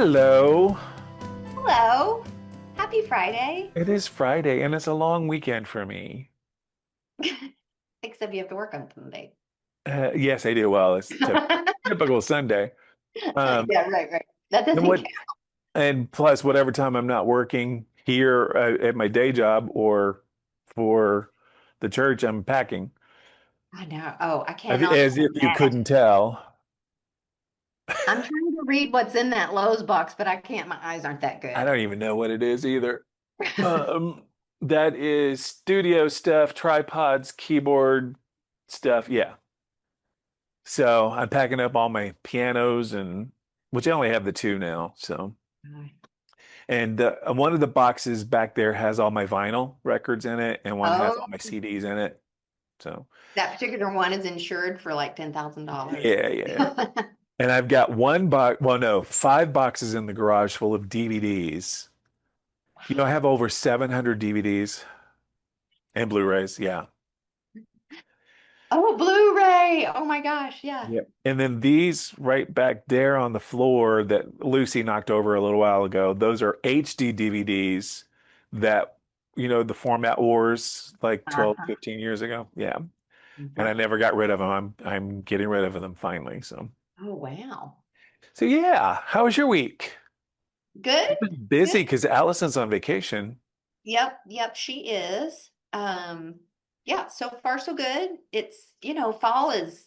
Hello. Hello. Happy Friday. It is Friday and it's a long weekend for me. Except you have to work on Monday. Yes, I do. Well, it's typical Sunday. Um, Yeah, right. That and doesn't what, count. and plus whatever time I'm not working here at my day job or for the church, I'm packing. I know. Oh, I cannot As if you couldn't imagine. tell. I'm trying to read what's in that Lowe's box, but I can't. My eyes aren't that I good. don't even know what it is either. Um, that is studio stuff, tripods, keyboard stuff. Yeah. So I'm packing up all my pianos and which I only have the two now. So and one of the boxes back there has all my vinyl records in it, and one has Oh, all my CDs in it. So that particular one is insured for like $10,000. yeah. And I've got one box, well, no, five boxes in the garage full of DVDs. I have over 700 DVDs and Blu-rays. Yeah. Oh, Blu-ray. Oh my gosh. Yeah. Yep. And then these right back there on the floor that Lucy knocked over a little while ago, those are HD DVDs that, the format wars like 12, Uh-huh. 15 years ago. Yeah. And I Mhm. never got rid of them. I'm getting rid of them finally. Oh, wow. So yeah, how was your week? Good. You've been busy Good. because Allison's on vacation. Yep, she is. Yeah, so far so good. Fall is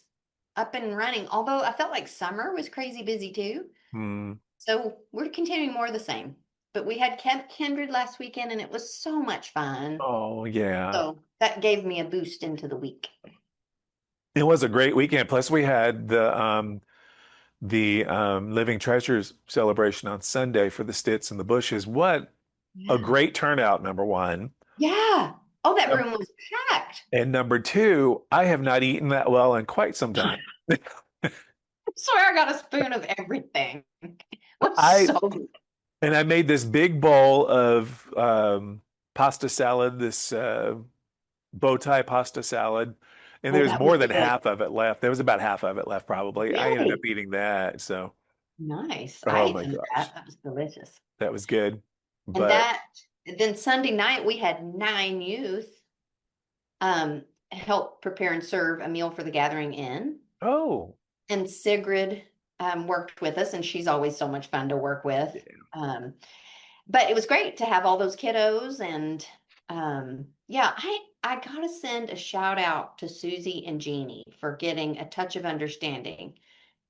up and running, although I felt like summer was crazy busy too. Hmm. So we're continuing more of the same. But we had Camp Kindred last weekend and it was so much fun. Oh yeah. So that gave me a boost into the week. It was a great weekend. Plus we had the Living Treasures celebration on Sunday for the Stits and the Bushes. What a Yeah. great turnout, number one. Yeah. Oh, that Num- room was packed. And number two, I have not eaten that well in quite some time. I swear I got a spoon of everything. It was I so good. and I made this big bowl of pasta salad, this bow tie pasta salad, and Oh, there's that was more than good. half of it left. There was about half of it left, probably. I ended up Really? eating that. So, Nice. I oh ate my some of gosh, that. That was delicious. that was good. And But that, then Sunday night, we had 9 youth help prepare and serve a meal for the Gathering Inn. oh, And Sigrid worked with us, and she's always so much fun to work with. yeah. Um, but it was great to have all those kiddos. And yeah, I gotta send a shout out to Susie and Jeannie for getting a touch of understanding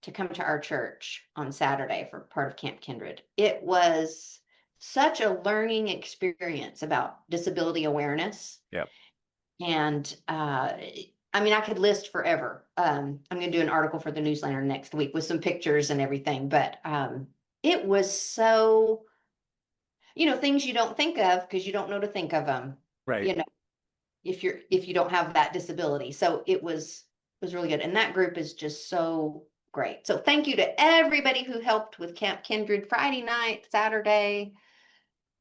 to come to our church on Saturday for part of Camp Kindred. It was such a learning experience about disability awareness. Yep. And I mean, I could list forever. I'm going to do an article for the newsletter next week with some pictures and everything. But it was so, things you don't think of because you don't know to think of them. Right. You know, if you don't have that disability. So it was really good. And that group is just so great. So thank you to everybody who helped with Camp Kindred Friday night, Saturday,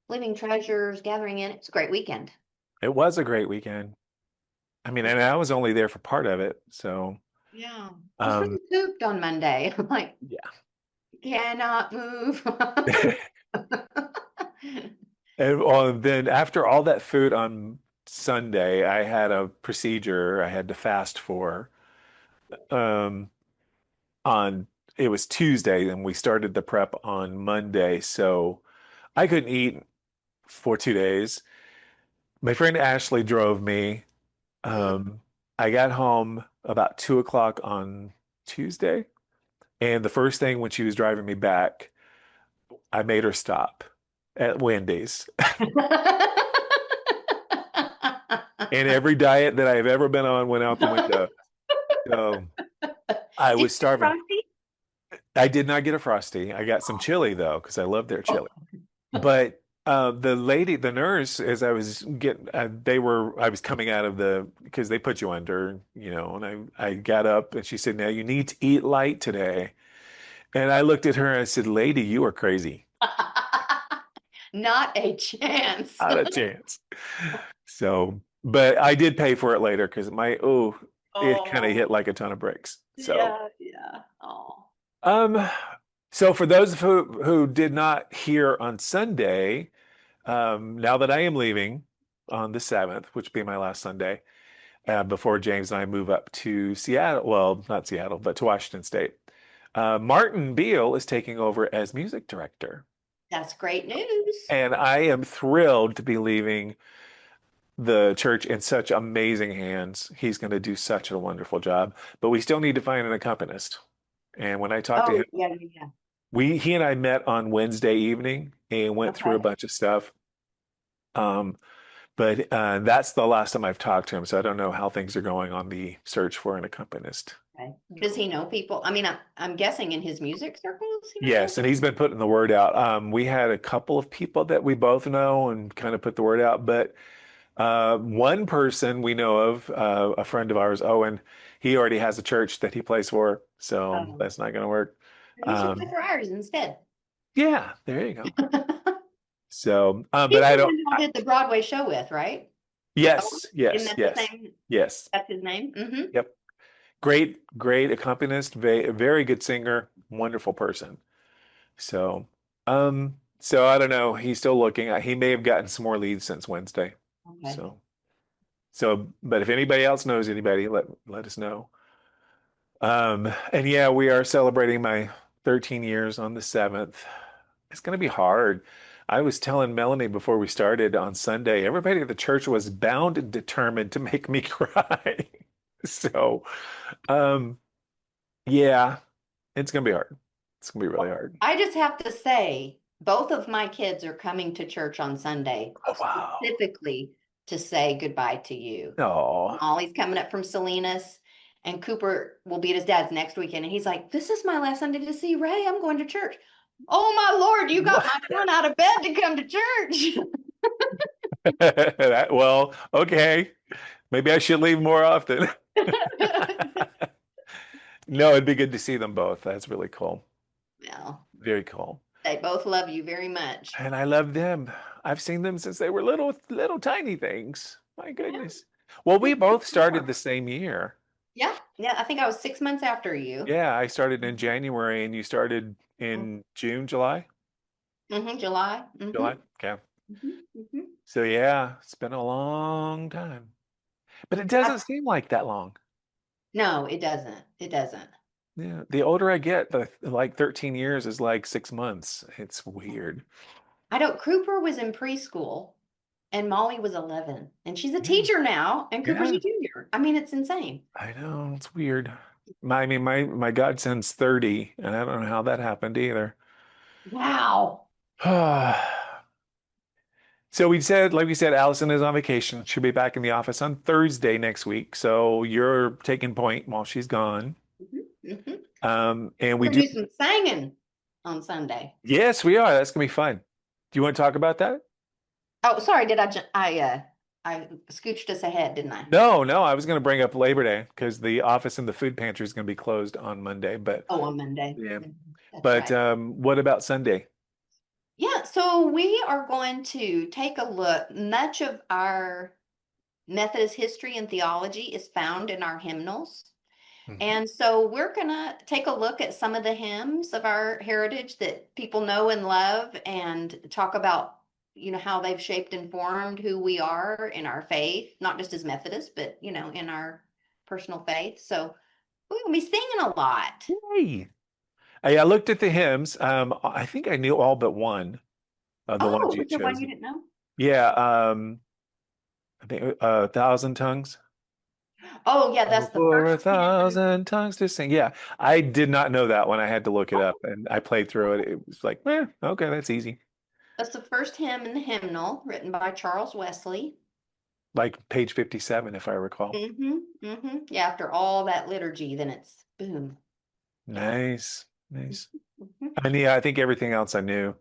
Living Treasures, Gathering In. It's a great weekend. It was a great weekend. I mean, and I was only there for part of it. So, Yeah. I was um, really pooped on Monday. I'm like, yeah. cannot move. And then after all that food on Sunday, I had a procedure I had to fast for. Um, on it was Tuesday and we started the prep on Monday, so I couldn't eat for 2 days. My friend Ashley drove me. Mm. Um, I got home about 2 o'clock on Tuesday, and the first thing when she was driving me back, I made her stop at Wendy's. And every diet that I've ever been on went out the window. So I Did you was get starving. Frosty? I did not get a Frosty. I got some chili though, because I love their Oh. chili. But the lady, the nurse, as I was getting, I was coming out of because they put you under, and I got up and she said, now you need to eat light today. And I looked at her and I said, lady, you are crazy. Not a chance. Not a chance. So, but I did pay for it later because it kind of hit Oh, like a ton of bricks. So, yeah. Oh. um, So for those who did not hear on Sunday, now that I am leaving on the 7th, which will be my last Sunday, before James and I move up to Seattle, well, not Seattle, but to Washington State, Martin Beal is taking over as music director. That's great news. And I am thrilled to be leaving the church in such amazing hands. He's going to do such a wonderful job, but we still need to find an accompanist. And when I talked to him, Oh, yeah, yeah, yeah. he and I met on Wednesday evening and went through a Okay. bunch of stuff. Um, but that's the last time I've talked to him, so I don't know how things are going on the search for an accompanist. Okay. Does he know people? I mean, I'm guessing in his music circles, he knows. Yes, and he's been putting the word out. We had a couple of people that we both know and kind of put the word out, but one person we know of, a friend of ours, Owen, he already has a church that he plays for, so Oh, that's not going to work. he should play Um, for ours instead. yeah, there you go. He's So, but I the don't. one I did the Broadway show with, right? Oh, Yes, isn't yes, that the yes, same? yes. That's his name? Mm-hmm. Yep. Great, great accompanist, very good singer, wonderful person. So I don't know. He's still looking. He may have gotten some more leads since Wednesday. Okay. But if anybody else knows anybody, let us know. And yeah, we are celebrating my 13 years on the 7th. It's going to be hard. I was telling Melanie before we started on Sunday, everybody at the church was bound and determined to make me cry. So, um, yeah, it's going to be hard. It's going to be really hard. I just have to say, both of my kids are coming to church on Sunday Oh, wow. specifically to say goodbye to you. Oh, Ollie's coming up from Salinas, and Cooper will be at his dad's next weekend. And he's like, "This is my last Sunday to see Ray. I'm going to church." Oh my Lord, you got my son out of bed to come to church. well, okay. Maybe I should leave more often. No, it'd be good to see them both. That's really cool. Well, Very cool. they both love you very much. And I love them. I've seen them since they were little tiny things. My Yeah, goodness. Well, we he's both started the 4. same year. Yeah, yeah. I think I was 6 months after you. Yeah, I started in January and you started in June, July? Mm-hmm, July. July? Mm-hmm, Okay. mm-hmm, So yeah, it's been a long time. But it mm-hmm. doesn't seem like that long. No, it doesn't. It doesn't. Yeah, the older I get, the like 13 years is like 6 months. It's weird. I know Cooper was in preschool and Molly was 11, and she's a Yeah. teacher now, and Cooper's Yeah, a junior. I mean, it's insane. I know. It's weird. I mean, my godson's 30, and I don't know how that happened either. Wow. So we said, like we said, Allison is on vacation. She'll be back in the office on Thursday next week. So you're taking point while she's gone. Hmm, hmm. And we We're do, gonna do some singing on Sunday. yes, we are. That's gonna be fun. Do you want to talk about that? Oh, sorry, did I scooched us ahead, didn't I? No, no, I was going to bring up Labor Day because the office and the food pantry is going to be closed on Monday. But Oh, on Monday. yeah, Mhm. That's but right. what about Sunday? Yeah, so we are going to take a look. Much of our Methodist history and theology is found in our hymnals. Mhm. And so we're going to take a look at some of the hymns of our heritage that people know and love and talk about, how they've shaped and formed who we are in our faith, not just as Methodists, but, in our personal faith. So we're going to be singing a lot. Yay. I looked at the hymns. I think I knew all but one of the ones Oh, you was there one you chosen. didn't know? Yeah, I think Thousand Tongues. Oh, yeah, Oh, that's the for a first hymn. thousand tongues to sing. Yeah, I did not know that one. I had to look it up, and I played through it. It was like, okay, that's easy. That's the first hymn in the hymnal written by Charles Wesley. Like page 57, if I recall. Mm-hmm. Mm-hmm. Yeah, after all that liturgy, then it's boom. Yeah. Nice, nice. Mhm. And yeah, I think everything else I knew.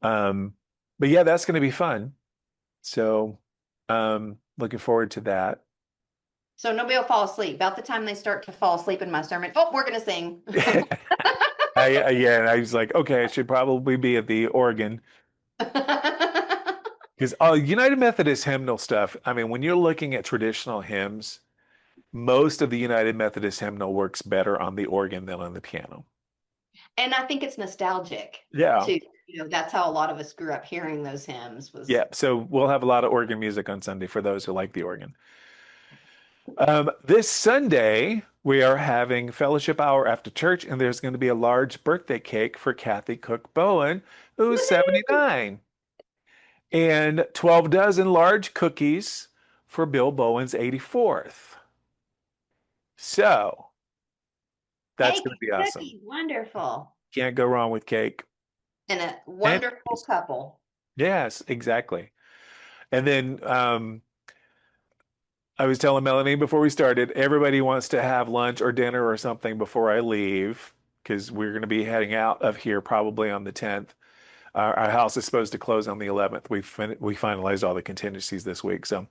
Um, but yeah, that's going to be fun. So, looking forward to that. So nobody will fall asleep. About the time they start to fall asleep in my sermon, oh, we're going to sing. Yeah, and I was like, okay, I should probably be at the organ because United Methodist hymnal stuff. I mean, when you're looking at traditional hymns, most of the United Methodist hymnal works better on the organ than on the piano. And I think it's nostalgic Yeah. too. That's how a lot of us grew up hearing those hymns was. Yeah. So we'll have a lot of organ music on Sunday for those who like the organ. This Sunday, we are having fellowship hour after church, and there's going to be a large birthday cake for Kathy Cook Bowen, who's Woohoo! 79, and 12 dozen large cookies for Bill Bowen's 84th. So that's Cake going to be and awesome. cookies, wonderful. Can't go wrong with cake And a and wonderful cookies. couple. Yes, exactly. And then I was telling Melanie before we started, everybody wants to have lunch or dinner or something before I leave because we're going to be heading out of here probably on the 10th. Our house is supposed to close on the 11th. We finalized all the contingencies this week. So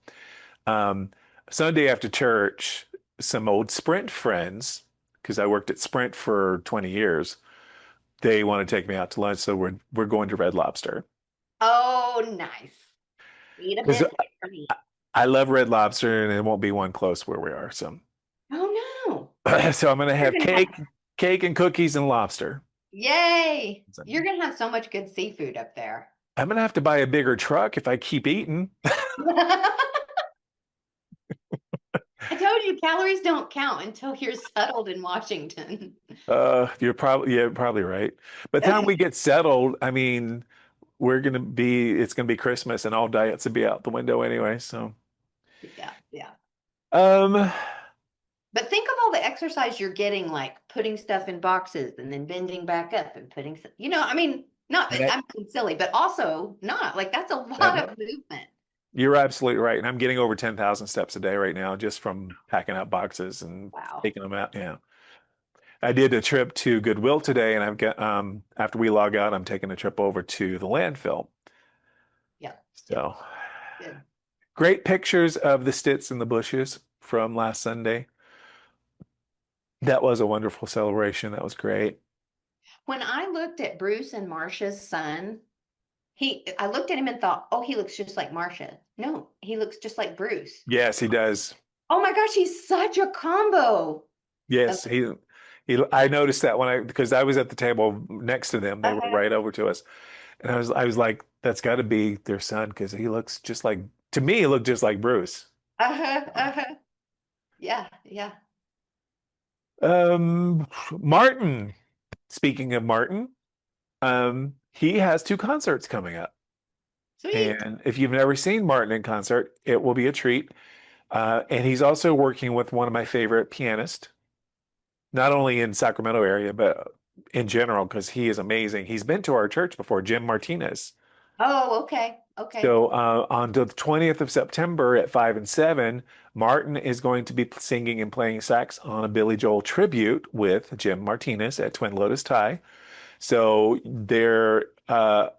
um, Sunday after church, some old Sprint friends, because I worked at Sprint for 20 years, they want to take me out to lunch. So we're going to Red Lobster Oh, nice. Eat a because biscuit for me. I love Red Lobster and it won't be one close where we are. So Oh no. so I'm gonna You're have gonna have, cake and cookies and lobster. yay. So You're gonna have so much good seafood up there. I'm gonna have to buy a bigger truck if I keep eating. I told you calories don't count until you're settled in Washington. You're probably right. By the time we get settled, I mean, it's gonna be Christmas and all diets will be out the window anyway. So, Yeah, yeah. um, But think of all the exercise you're getting, like putting stuff in boxes and then bending back up and putting, I mean, not and that I'm being silly, but also not like that's a lot that- of movement. you're absolutely right. And I'm getting over 10,000 steps a day right now just from packing up boxes and Wow. taking them out. Yeah. I did a trip to Goodwill today and I've got after we log out, I'm taking a trip over to the landfill. Yeah, yeah, So good. great pictures of the stits and the bushes from last Sunday. That was a wonderful celebration. That was great. When I looked at Bruce and Marcia's son, I looked at him and thought, oh, he looks just like Marcia. No, he looks just like Bruce. Yes, he does. Oh my gosh, he's such a combo. Of, Yes, I noticed that because I was at the table next to them. They were uh-huh, right over to us. And I was like, that's got to be their son because he looks just like to me, he looked just like Bruce. uh-huh, uh-huh. Yeah, yeah. Martin, speaking of Martin, he has two concerts coming up. Sweet. And if you've never seen Martin in concert, it will be a treat. And he's also working with one of my favorite pianists, not only in Sacramento area, but in general, because he is amazing. He's been to our church before, Jim Martinez. Oh, okay. Okay. So on the 20th of September at 5 and 7, Martin is going to be singing and playing sax on a Billy Joel tribute with Jim Martinez at Twin Lotus Thai. So there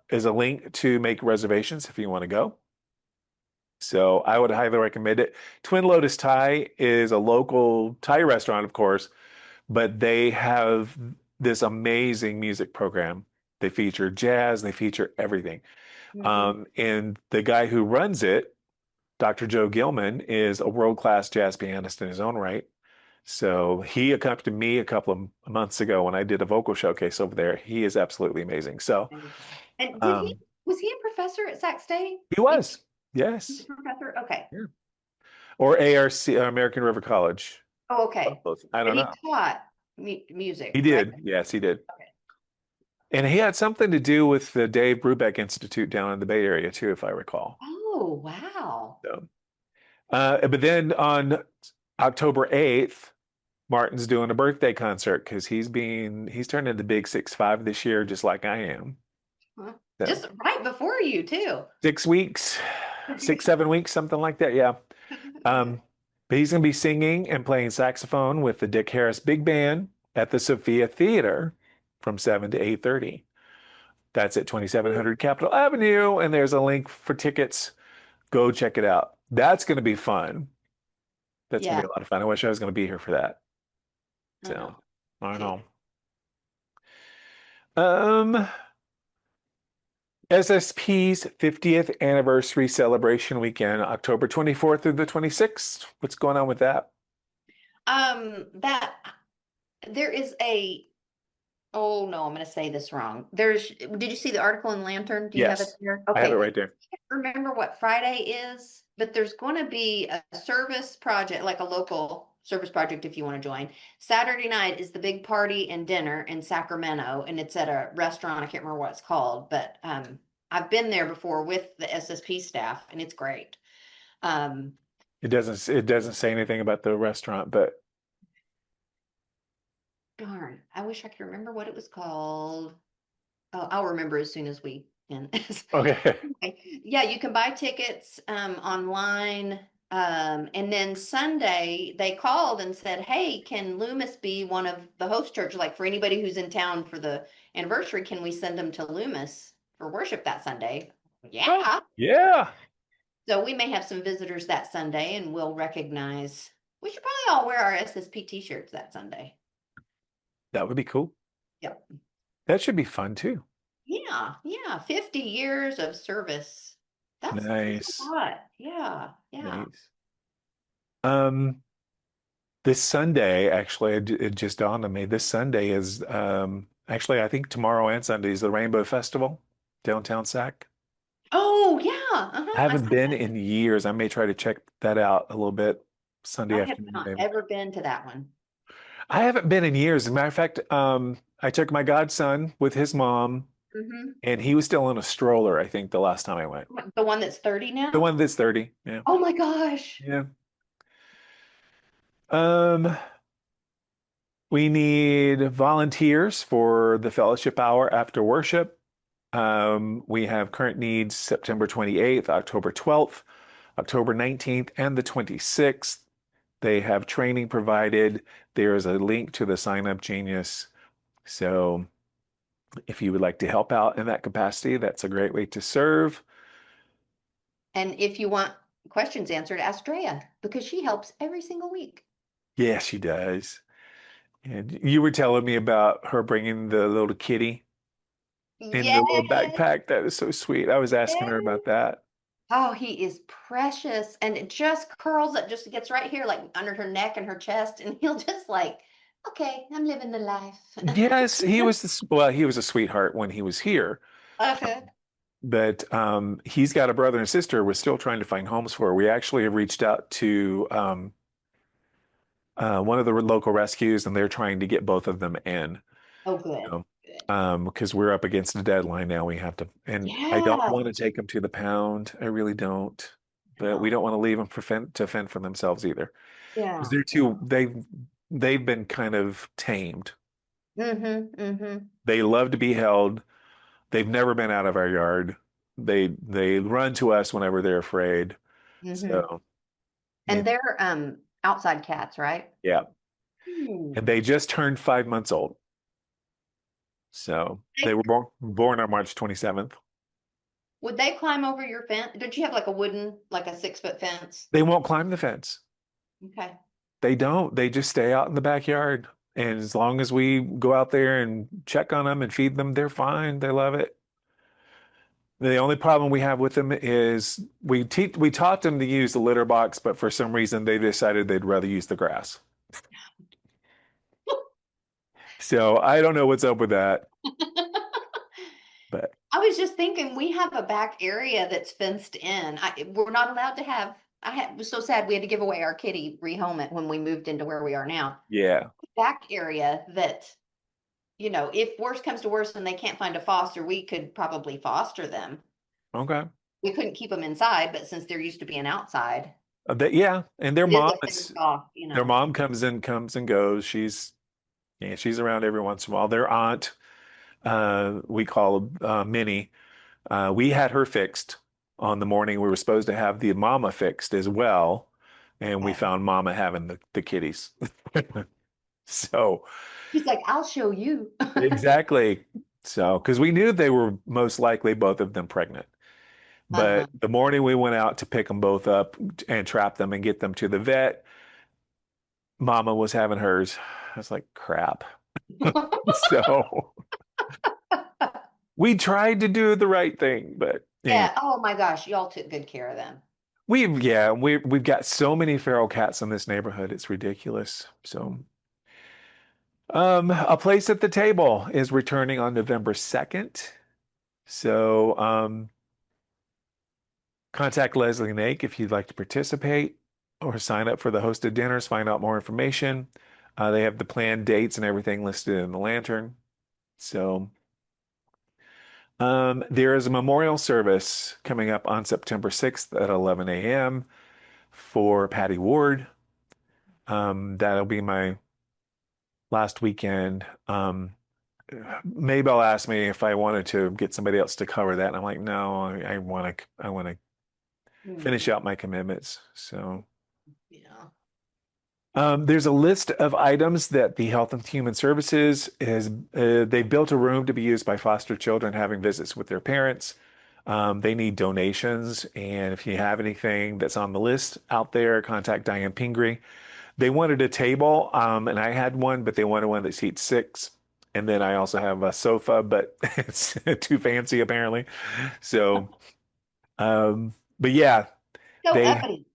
is a link to make reservations if you want to go. So I would highly recommend it. Twin Lotus Thai is a local Thai restaurant, of course, but they have this amazing music program. They feature jazz, they feature everything. Hmm. And the guy who runs it, Dr. Joe Gilman, is a world-class jazz pianist in his own right. So he accompanied me a couple of months ago when I did a vocal showcase over there. He is absolutely amazing. So And um, was he a professor at Sac State? he You was, he's a yes. professor? Okay. Yeah. Or ARC, American River College. Oh, okay. Both. I But don't he know. taught He music, right? did. Yes, he did. Okay. And he had something to do with the Dave Brubeck Institute down in the Bay Area too, if I recall. Oh, wow. So, but then on October 8th, Martin's doing a birthday concert because he's turned into big 6'5" this year, just like I am. Huh. So Just right before you, too. 6 weeks, 6, 7 weeks, something like that. Yeah. Um, but he's going to be singing and playing saxophone with the Dick Harris Big Band at the Sophia Theater from 7 to 8:30. That's at 2700 Capitol Avenue, and there's a link for tickets. Go check it out. That's going to be fun. That's going Yeah, to be a lot of fun. I wish I was going to be here for that. I know. So, I don't Too. know. Um, SSP's 50th anniversary celebration weekend, October 24th through the 26th. What's going on with that? That there is Oh no, I'm going to say this wrong. Did you see the article in Lantern? Do you have it Yes, there? I have it Okay. right there. Remember what Friday is, but there's going to be a service project, like a local service project if you want to join. Saturday night is the big party and dinner in Sacramento, and it's at a restaurant. I can't remember what it's called, but I've been there before with the SSP staff, and it's great. Um, It doesn't say anything about the restaurant, but darn, I wish I could remember what it was called. Oh, I'll remember as soon as we end. okay. Okay. Yeah, you can buy tickets online. And then Sunday they called and said, "Hey, can Loomis be one of the host church? Like for anybody who's in town for the anniversary, can we send them to Loomis for worship that Sunday?" Oh, Yeah. yeah. So we may have some visitors that Sunday, and we'll recognize. We should probably all wear our SSP t-shirts that Sunday. That would be cool. Yep. That should be fun too. Yeah, yeah. 50 years of service. That's a Nice. lot. Yeah, yeah. Nice. Um, this Sunday, actually, it just dawned on me. This Sunday is actually I think tomorrow and Sunday is the Rainbow Festival downtown Sac. Oh, yeah. I Uh-huh. I haven't saw been that. in years. I may try to check that out a little bit Sunday I have afternoon, not maybe. ever been to that one. I haven't been in years. As a matter of fact, I took my godson with his mom, Hmm. and he was still in a stroller, I think, the last time I went. The one that's 30 The now? one that's 30. Yeah. Oh my gosh. Yeah. Um, we need volunteers for the fellowship hour after worship. We have current needs September 28th, October 12th, October 19th, and the 26th. They have training provided. There is a link to the Sign Up Genius. So if you would like to help out in that capacity, that's a great way to serve. And if you want questions answered, ask Drea because she helps every single week. Yes, she does. And you were telling me about her bringing the little kitty in the little Yes. backpack. That is so sweet. I was asking her about that. Oh, he is precious. And it just curls up, just gets right here, like under her neck and her chest. And he'll just like, okay, I'm living the life. Yes, he was well, he was a sweetheart when he was here. Okay. But he's got a brother and sister. We're still trying to find homes for. We actually have reached out to one of the local rescues, and they're trying to get both of them in. Oh, good. You Good. because we're up against a deadline now. We have to, and I don't Yeah. want to take them to the pound. I really don't. But we No. don't want to leave them to fend for themselves either, because Yeah. they're Yeah. too. They've been kind of tamed. Mm-hmm. Mm-hmm. They love to be held. They've never been out of our yard. They run to us whenever they're afraid. Mm-hmm. So yeah, And they're outside cats, right? yeah. Hmm. And they just turned 5 months old. So they They, were born on March 27th. would they climb over your fence? Don't you have like a wooden, like a 6 foot fence? They won't climb the fence. Okay. They don't. They just stay out in the backyard. And as long as we go out there and check on them and feed them, they're fine. They love it. The only problem we have with them is we taught them to use the litter box, but for some reason they decided they'd rather use the grass. So I don't know what's up with that, but I was just thinking we have a back area that's fenced in. We're not allowed to have, it was so sad we had to give away our kitty, rehome it when we moved into where we are now. yeah. Back area that, if worse comes to worse and they can't find a foster, we could probably foster them. Okay. We couldn't keep them inside, but since they're used to being outside, Yeah, and their it is mom a is fenced off, their mom comes and goes. She's around every once in a while. Their aunt, we call Minnie. We had her fixed on the morning we were supposed to have the mama fixed as well, and we Okay. found mama having the kitties. So He's like, I'll show you. exactly. So because we knew they were most likely both of them pregnant. Uh-huh. But the morning we went out to pick them both up and trap them and get them to the vet, Mama was having hers. I was like, crap. So we tried to do the right thing, but anyway, Yeah. Oh my gosh, y'all took good care of them. we've got so many feral cats in this neighborhood. It's ridiculous. So A Place at the Table is returning on November 2nd. So, contact Leslie Nake if you'd like to participate or sign up for the hosted dinners, find out more information. They have the planned dates and everything listed in the lantern. So, there is a memorial service coming up on September 6th at 11 a.m. for Patty Ward. That'll be my last weekend. Maybell asked me if I wanted to get somebody else to cover that, and I'm like, no, I want to finish Hmm. out my commitments. So, Yeah. there's a list of items that the Health and Human Services is. They built a room to be used by foster children having visits with their parents. They need donations, and if you have anything that's on the list out there, contact Diane Pingree. They wanted a table, and I had one, but they wanted one that seats six. And then I also have a sofa, but it's too fancy apparently. So, but yeah, So they, uppity.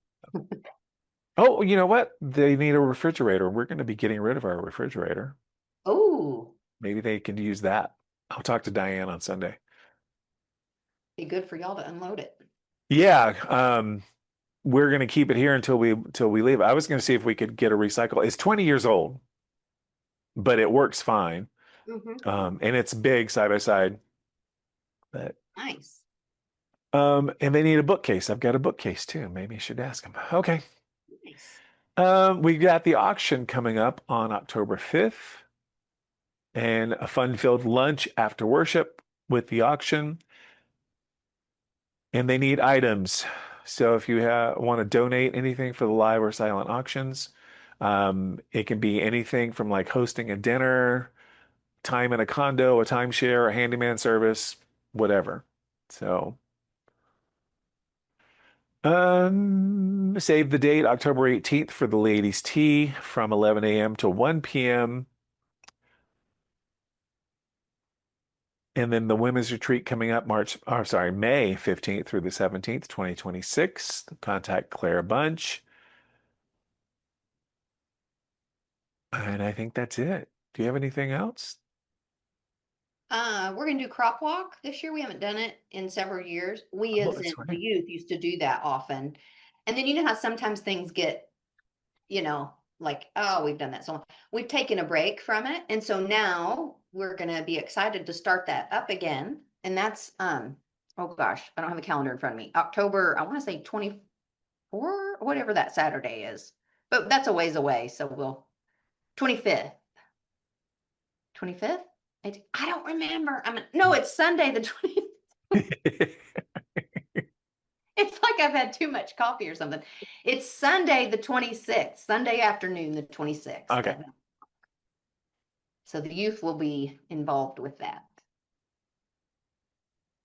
oh, you know what? They need a refrigerator. We're going to be getting rid of our refrigerator. Oh, Maybe they can use that. I'll talk to Diane on Sunday. be good for y'all to unload it. Yeah, we're going to keep it here until we leave. I was going to see if we could get a recycle. It's 20 years old, but it works fine. Hmm. And it's big side by side. But Nice. and they need a bookcase. I've got a bookcase too. Maybe I should ask them. Okay. Nice. We got the auction coming up on October 5th and a fun-filled lunch after worship with the auction. And they need items. So if you want to donate anything for the live or silent auctions, it can be anything from like hosting a dinner, time in a condo, a timeshare, a handyman service, whatever. So, save the date, October 18th for the ladies' tea from 11 a.m. to 1 p.m. And then the women's retreat coming up May 15th through the 17th, 2026. Contact Claire Bunch. And I think that's it. Do you have anything else? We're gonna do crop walk this year. We haven't done it in several years. We, Oh, as in that's the right. youth, used to do that often. And then you know how sometimes things get, like, oh, we've done that so long. We've taken a break from it. And so now we're gonna be excited to start that up again. And that's oh gosh, I don't have a calendar in front of me. October, I want to say 24, whatever that Saturday is. But that's a ways away, so we'll 25th. 25th? I don't remember. No, it's Sunday the 20th. It's like I've had too much coffee or something. It's Sunday the 26th, Sunday afternoon the 26th. Okay. So the youth will be involved with that.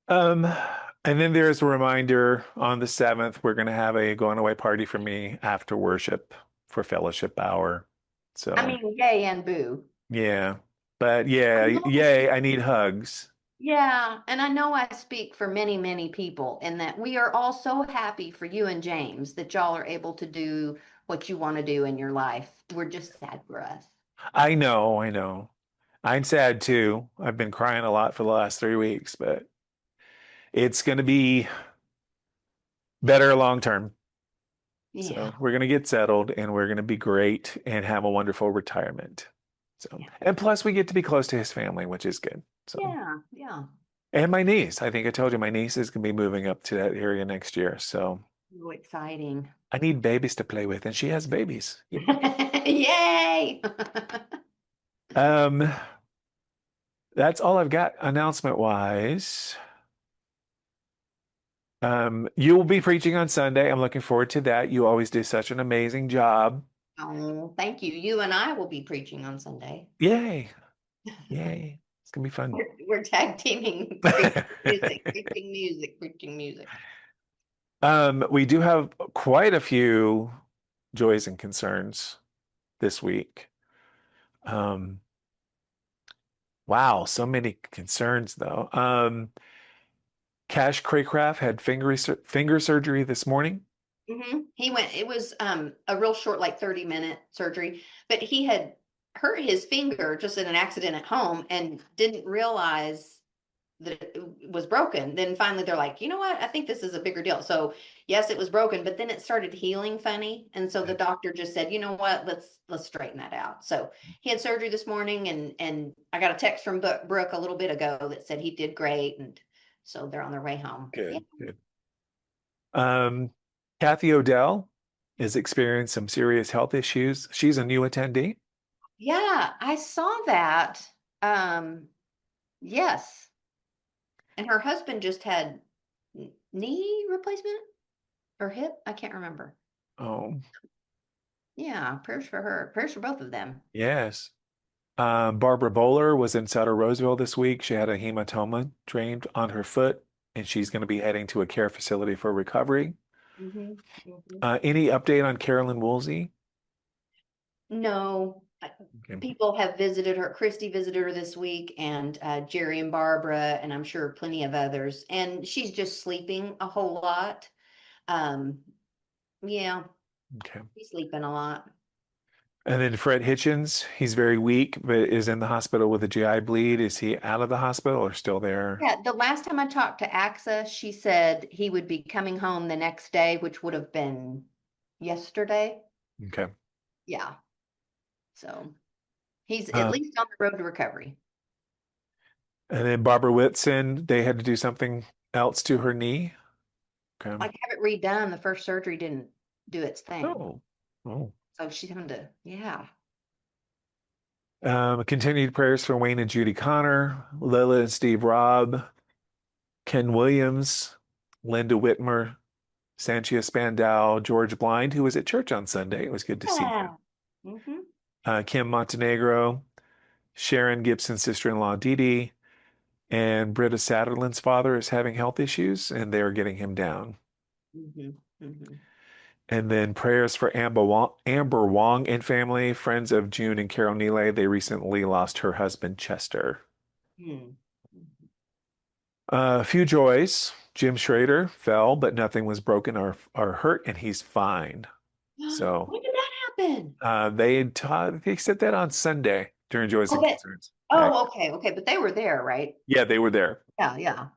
Um, and then there's a reminder on the 7th, we're going to have a going away party for me after worship for fellowship hour. I So, mean, yay and boo. yeah. But I yeah, know I yay, I speak, need hugs. yeah, and I know I speak for many, many people in that we are all so happy for you and James that y'all are able to do what you want to do in your life. We're just sad for us. I know, I know. I'm sad too. I've been crying a lot for the last 3 weeks, but it's going to be better long term. Yeah. So we're going to get settled and we're going to be great and have a wonderful retirement. So, Yeah. and plus we get to be close to his family, which is good. So, Yeah. Yeah. and my niece, I think I told you my niece is going to be moving up to that area next year. So So exciting. I need babies to play with and she has babies. Yay. Yay. Um, that's all I've got announcement wise. You will be preaching on Sunday. I'm looking forward to that. You always do such an amazing job. Oh, thank you. You and I will be preaching on Sunday. Yay. Yay. It's gonna be fun. We're tag teaming preaching music, preaching music, preaching music. We do have quite a few joys and concerns this week. Um, wow, so many concerns though. Cash Craycraft had finger surgery this morning. He went, it was a real short, like 30-minute surgery, but he had hurt his finger just in an accident at home and didn't realize that it was broken. Then finally they're like, you know what? I think this is a bigger deal. So yes, it was broken, but then it started healing funny. And so the doctor just said, you know what? Let's straighten that out. So he had surgery this morning and I got a text from Brooke a little bit ago that said he did great. And so they're on their way home. Yeah. Good, good. Um, Kathy Odell is experiencing some serious health issues. She's a new attendee. Yeah, I saw that. Um, yes. And her husband just had knee replacement or hip. I can't remember. Oh, Yeah, prayers for her. Prayers for both of them. yes. Barbara Bowler was in Sutter Roseville this week. She had a hematoma drained on her foot, and she's going to be heading to a care facility for recovery. Hmm. Hmm. Any update on Carolyn Woolsey? No, Okay. people have visited her. Christy visited her this week, and Jerry and Barbara, and I'm sure plenty of others. And she's just sleeping a whole lot. Um, yeah, Okay. she's sleeping a lot. And then Fred Hitchens, he's very weak, but is in the hospital with a GI bleed. Is he out of the hospital or still there? Yeah, the last time I talked to AXA, she said he would be coming home the next day, which would have been yesterday. Okay. Yeah, so he's at Uh, least on the road to recovery. and then Barbara Whitson, they had to do something else to her knee. Okay. Like have it redone. The first surgery didn't do its thing. Oh, oh. So she's having to, yeah. Continued prayers for Wayne and Judy Connor, Lila and Steve Robb, Ken Williams, Linda Whitmer, Sanchia Spandau, George Blind, who was at church on Sunday. It was good to see him. Yeah. Hmm. Kim Montenegro, Sharon Gibson's sister-in-law, Dee Dee, and Britta Satterland's father is having health issues, and they are getting him down. Hmm. Hmm. And then prayers for Amber Wong and family, friends of June and Carol Neely. They recently lost her husband, Chester. Hmm. A few joys. Jim Schrader fell, but nothing was broken or hurt, and he's fine. So When did that happen? they said that on Sunday during Joys and Okay. Concerns. Oh, okay, okay. But they were there, right? Yeah, they were there. Yeah, yeah.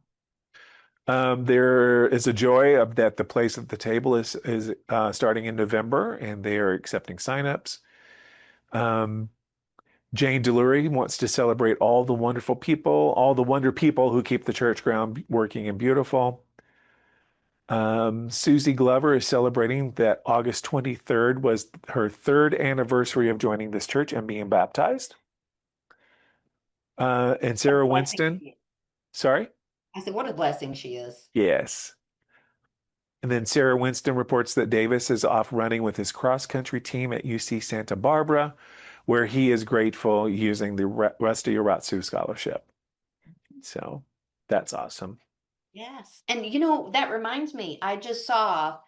There is a joy of that the place at the table is starting in November, and they are accepting signups. Um, Jane Delury wants to celebrate all the wonderful people, all the wonder people who keep the church ground working and beautiful. Susie Glover is celebrating that August 23rd was her third anniversary of joining this church and being baptized. And What a Sarah blessing Winston, she is. sorry? I said, what a blessing she is. Yes. And then Sarah Winston reports that Davis is off running with his cross country team at UC Santa Barbara, where he is grateful using the Rusty Oratsu scholarship. So that's awesome. Yes. And you know, that reminds me, I just saw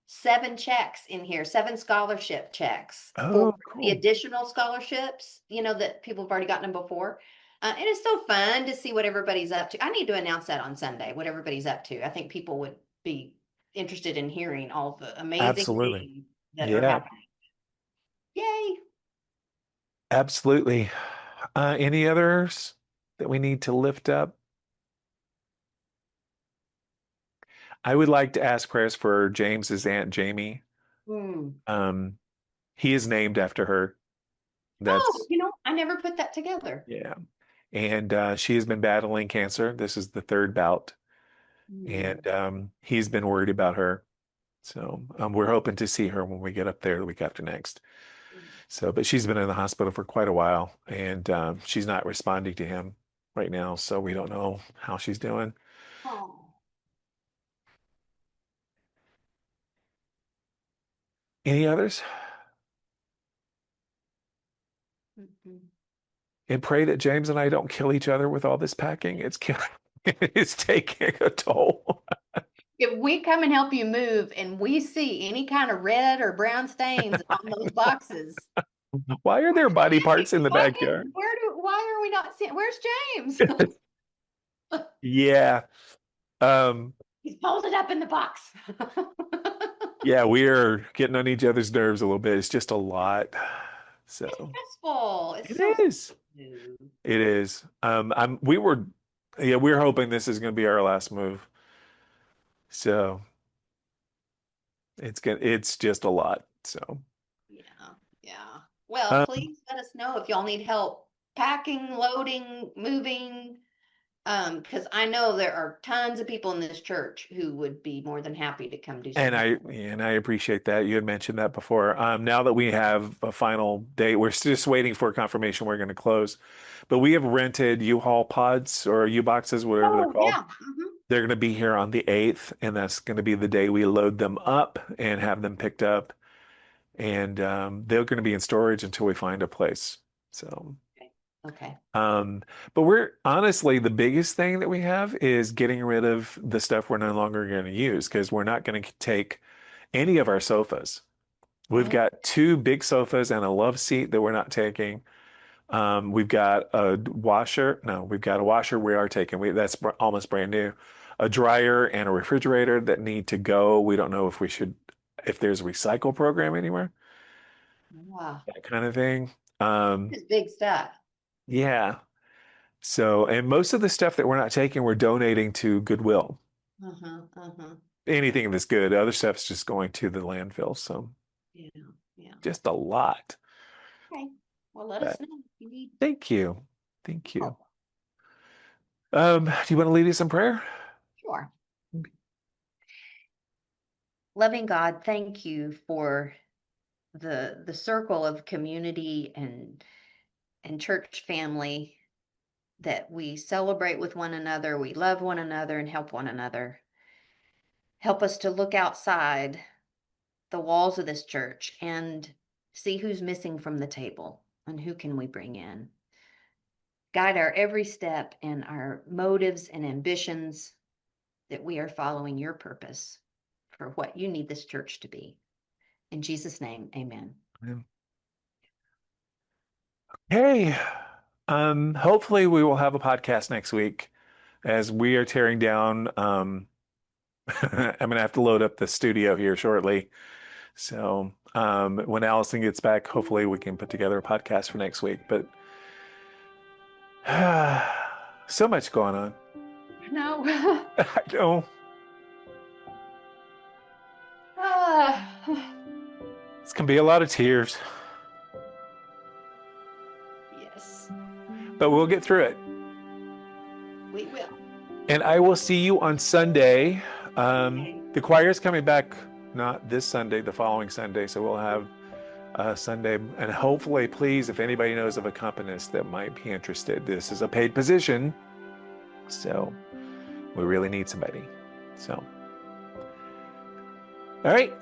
7 checks in here, 7 scholarship checks for Oh, the cool. additional scholarships, that people have already gotten them before. And it's so fun to see what everybody's up to. I need to announce that on Sunday, what everybody's up to. I think people would be interested in hearing all the amazing Absolutely. things that are Yeah, happening. Yay. absolutely. Any others that we need to lift up? I would like to ask prayers for James's Aunt Jamie. Hmm. Um, he is named after her. Oh, That's, I never put that together. yeah. And she has been battling cancer. This is the third bout. Hmm. And he's been worried about her. So we're hoping to see her when we get up there the week after next. So, but she's been in the hospital for quite a while, and she's not responding to him right now. So we don't know how she's doing. Oh. Any others? Mhm. And pray that James and I don't kill each other with all this packing. It's killing, it's taking a toll. If we come and help you move and we see any kind of red or brown stains on those boxes, Why are there body parts in the why backyard? why are we not seeing, where's James? Yeah. Um, He's folded up in the box. yeah, we're getting on each other's nerves a little bit. It's just a lot. It's So stressful. It's it so is. smooth. It is. We were hoping this is going to be our last move. So it's just a lot. So, Yeah, yeah. Well, um, please let us know if y'all need help packing, loading, moving. Because I know there are tons of people in this church who would be more than happy to come do some and help. I appreciate that. You had mentioned that before. Now that we have a final date, we're just waiting for confirmation we're going to close. But we have rented U-Haul pods or U-boxes, whatever they're Oh, called. yeah. They're going to be here on the 8th, and that's going to be the day we load them up and have them picked up. And they're going to be in storage until we find a place. So, Okay. Okay. um, but we're honestly, the biggest thing that we have is getting rid of the stuff we're no longer going to use because we're not going to take any of our sofas. We've Oh, got two big sofas and a love seat that we're not taking. We've got a washer. No, we've got a washer we are taking. That's almost brand new. A dryer and a refrigerator that need to go. We don't know if there's a recycle program anywhere, wow. that kind of thing. Um, This is big stuff. yeah. So, and most of the stuff that we're not taking, we're donating to Goodwill. Uh-huh. Uh-huh. Yeah. Anything that's good. Other stuff's just going to the landfill. So, Yeah. Yeah. just a lot. Okay. Well, let us But know if you need thank you. Thank you. help. Do you want to lead us in prayer? Sure. Loving God, thank you for the circle of community and church family that we celebrate with one another, we love one another and help one another. Help us to look outside the walls of this church and see who's missing from the table and who can we bring in. Guide our every step and our motives and ambitions that we are following your purpose for what you need this church to be. In Jesus' name, amen. Hey, hopefully we will have a podcast next week as we are tearing down. I'm gonna have to load up the studio here shortly. So, when Allison gets back, hopefully we can put together a podcast for next week. But so much going on. No. I know Ah, it's gonna be a lot of tears, yes, but we'll get through it. we will. And I will see you on Sunday. Okay. The choir's coming back not this Sunday, the following Sunday. So we'll have Sunday. And hopefully, please, if anybody knows of a accompanist that might be interested, this is a paid position. So we really need somebody. So, all right.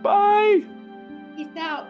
Bye. Peace out.